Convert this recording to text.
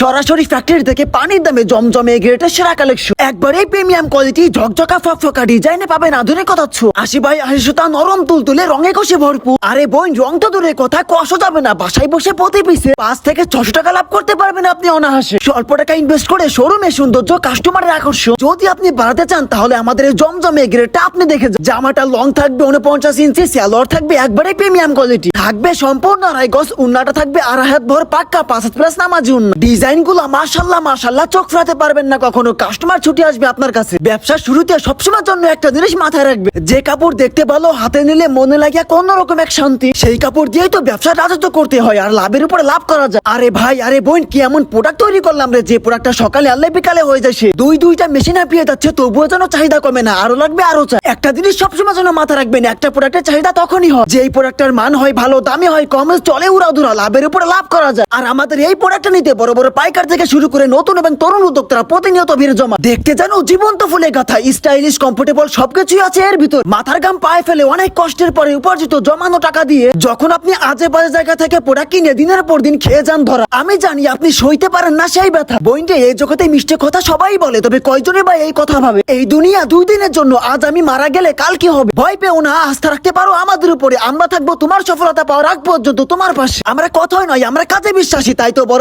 সরাসরি ফ্যাক্টরি থেকে পানির দামে জমজমে গ্রেটের সেরা কালেকশন, একবারে প্রিমিয়াম কোয়ালিটি, ঝকঝকা ফকফকা ডিজাইনে পাবেন আধুনিকতা। 80 বাই 80 সুতা, নরম তুলতুলে, রঙে কষে ভরপুর। আরে বোন, রং তো দূরের কথা, কষও যাবে না। বাসায় বসে প্রতি পিসে 5 থেকে 600 টাকা লাভ করতে পারবেন আপনি অনায়াসে। স্বল্প টাকা ইনভেস্ট করে শোরুমে সৌন্দর্য, কাস্টমারের আকর্ষণ। যদি আপনি বাড়াতে চান তাহলে আমাদের এই জমজমে গ্রেডটা আপনি দেখে যান। জামাটা লং থাকবে 49 ইঞ্চি, সালোয়ার থাকবে একবারে প্রিমিয়াম কোয়ালিটি, থাকবে সম্পূর্ণ আড়াই গজ, উন্নাটা থাকবে আড়াই হাত ভর পাক্কা 5 হাত প্লাস নামাজি উন্না। ডিজাইন গুলো মাশাল্লাহ মাশাল্লাহ, চোখ ফেরাতে পারবেন না কখনো। কাস্টমার ছুটে আসবে আপনার কাছে। ব্যবসা শুরুতে সবসময়ের জন্য একটা জিনিস মাথায় রাখবে, যে কাপড় দেখতে ভালো, হাতে নিলে মনে লাগে কোন রকম এক শান্তি, সেই কাপড় দিয়েই তো ব্যবসা রাজত্ব করতে হয় আর লাভের উপরে লাভ করা যায়। আরে ভাই, আরে বোন, কি এমন প্রোডাক্ট তৈরি করলাম রে, যে প্রোডাক্টটা সকালে আনলে বিকালে হয়ে যায়। দুইটা মেশিন পেয়ে যাচ্ছে, তবুও যেন চাহিদা কমে না, আরো লাগবে আরো চাই। একটা জিনিস সবসময় যেন মাথা রাখবেন, একটা প্রোডাক্টের চাহিদা তখনই হয় যে এই প্রোডাক্টের মান হয় ভালো, দামি হয় কম, চলে উড়াধুরা, লাভের উপরে লাভ করা যায়। আর আমাদের এই প্রোডাক্টটা নিতে বড় বড় পাইকার থেকে শুরু করে নতুন এবং তরুণ উদ্যোক্তারা প্রতিনিয়ত ভিড় জমা। দেখতে জানো জীবন্ত ফুলে গাথা, স্টাইলিশ, কমফোর্টেবল সবকিছুই আছে এর ভিতর। মাথার ঘাম পায়ে ফেলে অনেক কষ্টের পরে উপার্জিত জমানো টাকা দিয়ে যখন আপনি আজে বাজে জায়গা থেকে প্রোডাক্ট কিনে দিনের পর দিন খেয়ে যান ধরা, আমি জানি আপনি সইতে পারেন না সেই ব্যথা। বইন্ডে এই জগতে মিষ্টি কথা সবাই বলে, তবে কয়জনে বা এই কথা ভাবে? এই দুনিয়া 2 দিনের জন্য, আজ আমি মারা গেলে কাল কি হবে? ভয় পেও না, আস্থা রাখতে পারো আমাদের উপরে। আমরা থাকবো তোমার সফলতা পাওয়ার আগ পর্যন্ত তোমার পাশে। আমরা কথাই নয়, আমরা কাজে বিশ্বাসী, তাই তো বড়